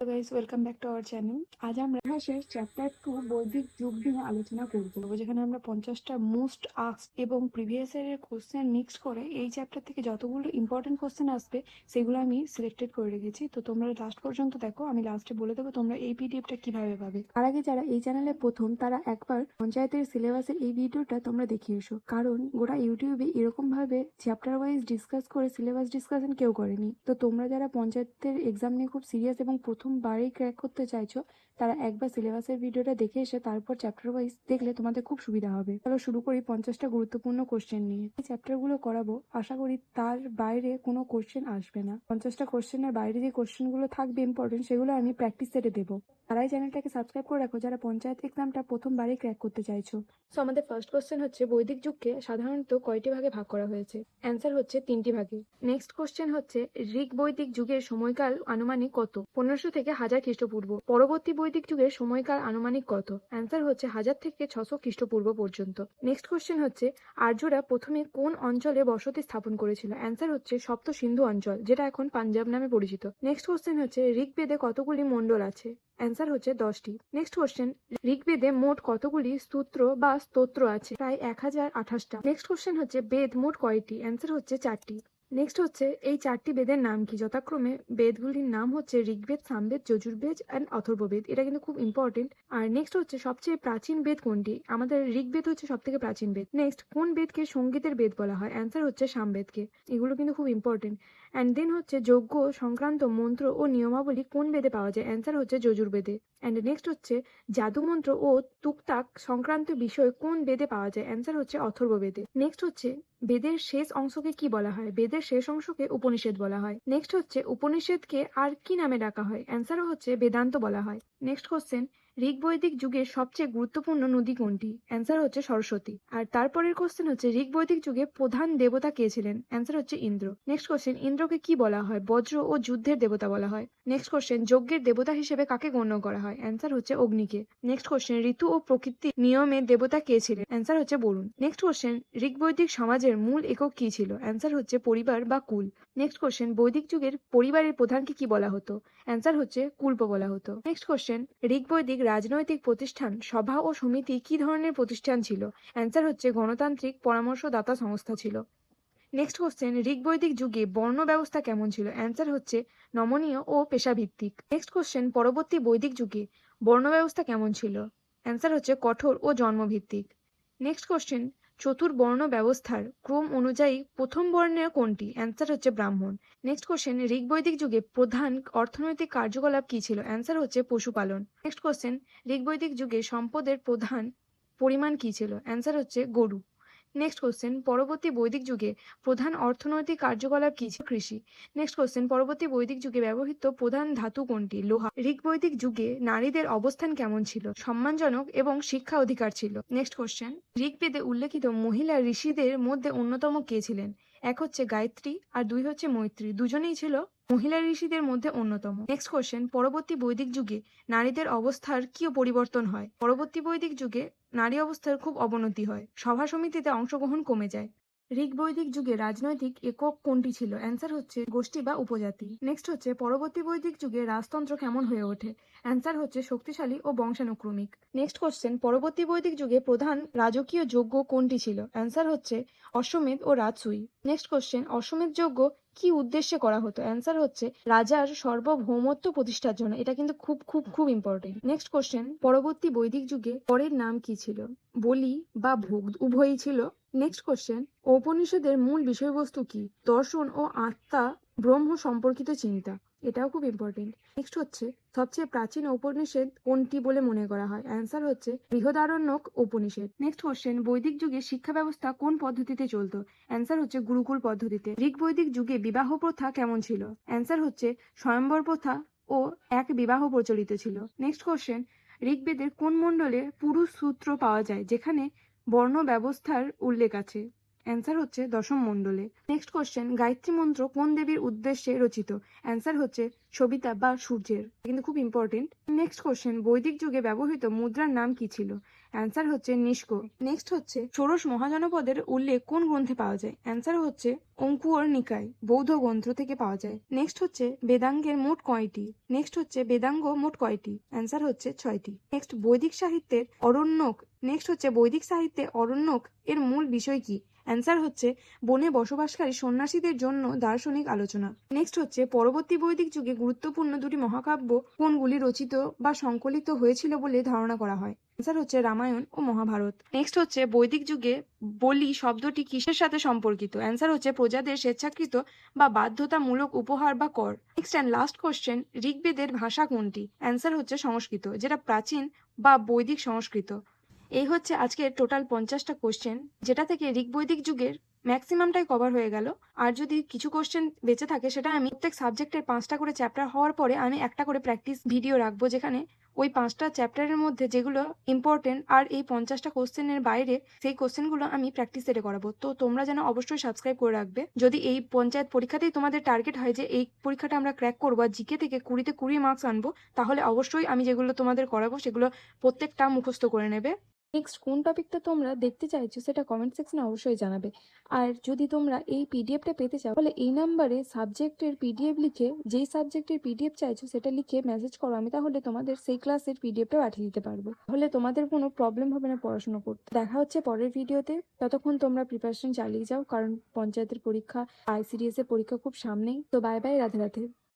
Guys, welcome back to our channel. আজ আমরা ইতিহাসের চ্যাপ্টার 2 বৈদিক যুগ নিয়ে আলোচনা করব, যেখানে আমরা 50টা মোস্ট আস্কড এবং প্রিভিয়াস ইয়ারের কোশ্চেন মিক্সড করে এই চ্যাপ্টার থেকে যতগুলো ইম্পর্টেন্ট কোশ্চেন আসবে সেগুলো আমি সিলেক্টেড করে রেখেছি। তো তোমরা লাস্ট পর্যন্ত দেখো, আমি লাস্টে বলে দেবো তোমরা এই পিডিএফটা কিভাবে পাবে। তার আগে যারা এই চ্যানেলে প্রথম, তারা একবার পঞ্চায়েতের সিলেবাসের এই ভিডিওটা তোমরা দেখে এসো, কারণ গোটা ইউটিউবে এরকম ভাবে চ্যাপ্টার ওয়াইজ ডিসকাস করে সিলেবাস ডিসকাশন কেউ করেনি। তো তোমরা যারা পঞ্চায়েতের এক্সাম নিয়ে খুব সিরিয়াস এবং প্রথমবারেই ক্র্যাক করতে চাইছো, তারা একবার সিলেবাসের ভিডিওটা দেখে এসে তারপর চ্যাপ্টার ওয়াইজ দেখলে তোমাদের খুব সুবিধা হবে। চলো শুরু করি 50টা গুরুত্বপূর্ণ কোশ্চেন নিয়ে। এই চ্যাপ্টারগুলো করাবো, আশা করি তার বাইরে কোনো কোশ্চেন আসবে না। 50টা কোশ্চেনের বাইরে যে কোশ্চেনগুলো থাকবে ইম্পর্টেন্ট, সেগুলো আমি প্র্যাকটিস সেটে দেবো। তারাই চ্যানেলটাকে সাবস্ক্রাইব করে রাখো যারা পঞ্চায়েত এক্সামটা প্রথমবারেই ক্র্যাক করতে চাইছো। সো আমাদের ফার্স্ট কোশ্চেন হচ্ছে, বৈদিক যুগকে সাধারণত কয়টি ভাগে ভাগ করা হয়েছে? অ্যান্সার হচ্ছে 3টি ভাগে। নেক্সট কোশ্চেন হচ্ছে, ঋগ বৈদিক যুগের সময়কাল আনুমানিক কত? 1500 থেকে 1000 খ্রিস্টপূর্ব। পরবর্তী বৈদিক যুগের সময়কাল আনুমানিক কত? অ্যান্সার হচ্ছে 1000 থেকে 600 খ্রিস্টপূর্ব পর্যন্ত। নেক্সট কোশ্চেন হচ্ছে, আর্যরা প্রথমে কোন অঞ্চলে বসতি স্থাপন করেছিল? অ্যান্সার হচ্ছে সপ্ত সিন্ধু অঞ্চল, যেটা এখন পাঞ্জাব নামে পরিচিত। নেক্সট কোশ্চেন হচ্ছে, ঋগ্বেদে কতগুলি মণ্ডল আছে? অ্যান্সার হচ্ছে 10টি। নেক্সট কোশ্চেন, ঋগ্বেদে মোট কতগুলি সূত্র বা স্তোত্র আছে? প্রায় 1028টা। নেক্সট কোশ্চেন হচ্ছে, বেদ মোট কয়টি? অ্যান্সার হচ্ছে 4টি। নেক্সট হচ্ছে, এই 4টি বেদের নাম কি? যথাক্রমে বেদগুলির নাম হচ্ছে ঋগ্বেদ, সামবেদ, যজুর্বেদ অ্যান্ড অথর্ববেদ। এটা কিন্তু খুব ইম্পর্টেন্ট। আর নেক্সট হচ্ছে, সবচেয়ে প্রাচীন বেদ কোনটি? আমাদের ঋগ্বেদ হচ্ছে সব থেকে প্রাচীন বেদ। নেক্সট, কোন বেদকে সঙ্গীতের বেদ বলা হয়? অ্যান্সার হচ্ছে সামবেদকে। এগুলো কিন্তু খুব ইম্পর্টেন্ট। অ্যান্ড দেন হচ্ছে, যজ্ঞ সংক্রান্ত মন্ত্র ও নিয়মাবলী কোন বেদে পাওয়া যায়? অ্যান্সার হচ্ছে যজুর্বেদে। অ্যান্ড নেক্সট হচ্ছে, জাদুমন্ত্র ও তুকতাক সংক্রান্ত বিষয় কোন বেদে পাওয়া যায়? অ্যান্সার হচ্ছে অথর্ববেদে। নেক্সট হচ্ছে, বেদের শেষ অংশকে কি বলা হয়? বেদের শেষ অংশকে উপনিষদ বলা হয়। নেক্সট হচ্ছে, উপনিষদকে আর কি নামে ডাকা হয়? অ্যান্সারও হচ্ছে বেদান্ত বলা হয়। নেক্সট কোশ্চেন, ঋগ বৈদিক যুগের সবচেয়ে গুরুত্বপূর্ণ নদী কোনটি? অ্যান্সার হচ্ছে সরস্বতী। আর তারপরের কোশ্চেন হচ্ছে, ঋগ বৈদিক যুগে প্রধান দেবতা কে ছিলেন? অ্যান্সার হচ্ছে ইন্দ্র। নেক্সট কোশ্চেন, ইন্দ্রকে কি বলা হয়? বজ্র ও যুদ্ধের দেবতা বলা হয়। নেক্সট কোশ্চেন, যজ্ঞের দেবতা হিসেবে কাকে গণ্য করা হয়? অ্যান্সার হচ্ছে অগ্নিকে। নেক্সট কোশ্চেন, ঋতু ও প্রকৃতি নিয়মের দেবতা কে ছিলেন? অ্যান্সার হচ্ছে বরুণ। নেক্সট কোশ্চেন, ঋগ বৈদিক সমাজের মূল একক কি ছিল? অ্যান্সার হচ্ছে পরিবার বা কুল। নেক্সট কোশ্চেন, বৈদিক যুগের পরিবারের প্রধানকে কি বলা হতো? অ্যান্সার হচ্ছে কুল্প বলা হতো। নেক্সট কোশ্চেন, ঋগ বৈদিক রাজনৈতিক প্রতিষ্ঠান, সভা ও সমিতি কি ধরনের প্রতিষ্ঠান ছিল? অ্যান্সার হচ্ছে গণতান্ত্রিক পরামর্শদাতা সংস্থা ছিল। নেক্সট কোশ্চেন, ঋগ বৈদিক যুগে বর্ণ ব্যবস্থা কেমন ছিল? অ্যান্সার হচ্ছে নমনীয় ও পেশাভিত্তিক। নেক্সট কোশ্চেন, পরবর্তী বৈদিক যুগে বর্ণ ব্যবস্থা কেমন ছিল? অ্যান্সার হচ্ছে কঠোর ও জন্মভিত্তিক। নেক্সট কোশ্চেন, চতুর্বর্ণ ব্যবস্থার ক্রম অনুযায়ী প্রথম বর্ণ কোনটি? অ্যান্সার হচ্ছে ব্রাহ্মণ। নেক্সট কোশ্চেন, ঋগ বৈদিক যুগে প্রধান অর্থনৈতিক কার্যকলাপ কি ছিল? অ্যান্সার হচ্ছে পশুপালন। নেক্সট কোশ্চেন, ঋগ বৈদিক যুগে সম্পদের প্রধান পরিমাণ কি ছিল? অ্যান্সার হচ্ছে গরু। নেক্সট কোশ্চেন, পরবর্তী বৈদিক যুগে প্রধান অর্থনৈতিক কার্যকলাপ কি ছিল? কৃষি। নেক্সট কোশ্চেন, পরবর্তী বৈদিক যুগে ব্যবহৃত প্রধান ধাতু কোনটি? লোহা। ঋগ বৈদিক যুগে নারীদের অবস্থান কেমন ছিল? সম্মানজনক এবং শিক্ষা অধিকার ছিল। নেক্সট কোশ্চেন, ঋগ্বেদে উল্লেখিত মহিলা ঋষিদের মধ্যে অন্যতম কে ছিলেন? এক হচ্ছে গায়ত্রী আর দুই হচ্ছে মৈত্রী, দুজনেই ছিল মহিলা ঋষিদের মধ্যে অন্যতম। নেক্সট কোশ্চেন, পরবর্তী বৈদিক যুগে নারীদের অবস্থার কি পরিবর্তন হয়? পরবর্তী বৈদিক যুগে নারী অবস্থার খুব অবনতি হয়, সভা সমিতিতে অংশগ্রহণ কমে যায়। ঋগ বৈদিক যুগে রাজনৈতিক একক কোনটি ছিল? অ্যান্সার হচ্ছে গোষ্ঠী বা উপজাতি। নেক্সট হচ্ছে, পরবর্তী বৈদিক যুগে রাজতন্ত্র কেমন হয়ে ওঠে? অ্যান্সার হচ্ছে শক্তিশালী ও বংশানুক্রমিক। নেক্সট কোশ্চেন, পরবর্তী বৈদিক যুগে প্রধান রাজকীয় যজ্ঞ কোনটি ছিল? অ্যান্সার হচ্ছে অশ্বমেধ ও রাজসূয়। নেক্সট কোশ্চেন, অশ্বমেধ যজ্ঞ কি উদ্দেশ্যে করা হতো? অ্যান্সার হচ্ছে রাজার সার্বভৌমত্ব প্রতিষ্ঠার জন্য। এটা কিন্তু খুব খুব খুব ইম্পর্টেন্ট। নেক্সট কোশ্চেন, পরবর্তী বৈদিক যুগে পরের নাম কি ছিল? বলি বা ভোগ উভয়ই ছিল। নেক্সট কোশ্চেন, উপনিষদের মূল বিষয়বস্তু কি? দর্শন ও আত্মা ব্রহ্ম সম্পর্কিত চিন্তা। এটাও খুব ইম্পর্টেন্ট। নেক্সট হচ্ছে, সবচেয়ে প্রাচীন উপনিষদ কোনটি বলে মনে করা হয়? অ্যান্সার হচ্ছে বৃহদারণ্যক উপনিষদ। নেক্সট কোশ্চেন, বৈদিক যুগে শিক্ষা ব্যবস্থা কোন পদ্ধতিতে চলতো? অ্যান্সার হচ্ছে গুরুকুল পদ্ধতিতে। ঋগ বৈদিক যুগে বিবাহ প্রথা কেমন ছিল? অ্যান্সার হচ্ছে স্বয়ম্বর প্রথা ও এক বিবাহ প্রচলিত ছিল। নেক্সট কোশ্চেন, ঋগ্বেদের কোন মণ্ডলে পুরুষ সূত্র পাওয়া যায় যেখানে বর্ণ ব্যবস্থার উল্লেখ আছে? অ্যান্সার হচ্ছে দশম মণ্ডলে। নেক্সট কোশ্চেন, গায়ত্রী মন্ত্র কোন দেবীর উদ্দেশ্যে রচিত? অ্যান্সার হচ্ছে সবিতা বা সূর্যের, কিন্তু খুব ইম্পর্টেন্ট। নেক্সট কোশ্চেন, বৈদিক যুগে ব্যবহৃত মুদ্রার নাম কি ছিল? অ্যান্সার হচ্ছে নিষ্কো। নেক্সট হচ্ছে, ষোড়শ মহাজনপদের উল্লেখ কোন গ্রন্থে পাওয়া যায়? অ্যান্সার হচ্ছে অঙ্কুর নিকায়, বৌদ্ধ গ্রন্থ থেকে পাওয়া যায়। নেক্সট হচ্ছে, বেদাঙ্গের মোট কয়টি? নেক্সট হচ্ছে, বেদাঙ্গ মোট কয়টি? অ্যান্সার হচ্ছে 6টি। নেক্সট, বৈদিক সাহিত্যের অরণ্যক নেক্সট হচ্ছে, বৈদিক সাহিত্যে অরণ্যক এর মূল বিষয় কি? অ্যান্সার হচ্ছে বনে বসবাসকারী সন্ন্যাসীদের জন্য দার্শনিক আলোচনা। নেক্সট হচ্ছে, পরবর্তী বৈদিক যুগে গুরুত্বপূর্ণ দুটি মহাকাব্য কোনগুলি রচিত বা সংকলিত হয়েছিল বলে ধারণা করা হয়? অ্যান্সার হচ্ছে রামায়ণ ও মহাভারত। নেক্সট হচ্ছে, বৈদিক যুগে বলি শব্দটি কিসের সাথে সম্পর্কিত? অ্যান্সার হচ্ছে প্রজাদের স্বেচ্ছাকৃত বা বাধ্যতামূলক উপহার বা কর। নেক্সট অ্যান্ড লাস্ট কোশ্চেন, ঋগ্বেদের ভাষা কোনটি? অ্যান্সার হচ্ছে সংস্কৃত, যেটা প্রাচীন বা বৈদিক সংস্কৃত। এই হচ্ছে আজকের টোটাল 50টা কোশ্চেন, যেটা থেকে ঋগ বৈদিক যুগের ম্যাক্সিমামটাই কভার হয়ে গেল। আর যদি কিছু কোশ্চেন বেঁচে থাকে, সেটা আমি প্রত্যেক সাবজেক্টের 5টা করে চ্যাপ্টার হওয়ার পরে আমি একটা করে প্র্যাকটিস ভিডিও রাখবো, যেখানে ওই 5টা চ্যাপ্টারের মধ্যে যেগুলো ইম্পর্টেন্ট আর এই 50টা কোশ্চেনের বাইরে সেই কোশ্চেনগুলো আমি প্র্যাকটিস সেটে করাবো। তো তোমরা যেন অবশ্যই সাবস্ক্রাইব করে রাখবে। যদি এই পঞ্চায়েত পরীক্ষাতেই তোমাদের টার্গেট হয় যে এই পরীক্ষাটা আমরা ক্র্যাক করবো আর জিকে থেকে 20-তে 20 মার্কস আনবো, তাহলে অবশ্যই আমি যেগুলো তোমাদের করাবো সেগুলো প্রত্যেকটা মুখস্থ করে নেবে। নেক্সট কোন টপিকটা তোমরা দেখতে চাইছো সেটা কমেন্ট সেকশনে অবশ্যই জানাবে। আর যদি তোমরা এই পিডিএফটা পেতে চাও, তাহলে এই নাম্বারে সাবজেক্টের পিডিএফ লিখে, যেই সাবজেক্টের পিডিএফ চাইছো সেটা লিখে মেসেজ করো, আমি তাহলে তোমাদের সেই ক্লাসের পিডিএফটা পাঠিয়ে দিতে পারবো। তাহলে তোমাদের কোনো প্রবলেম হবে না পড়াশোনা করতে। দেখা হচ্ছে পরের ভিডিওতে। ততক্ষণ তোমরা প্রিপারেশন চালিয়ে যাও, কারণ পঞ্চায়েতের পরীক্ষা, আইসিডিএস এর পরীক্ষা খুব সামনেই। তো বাই বাই, রাধে রাধে।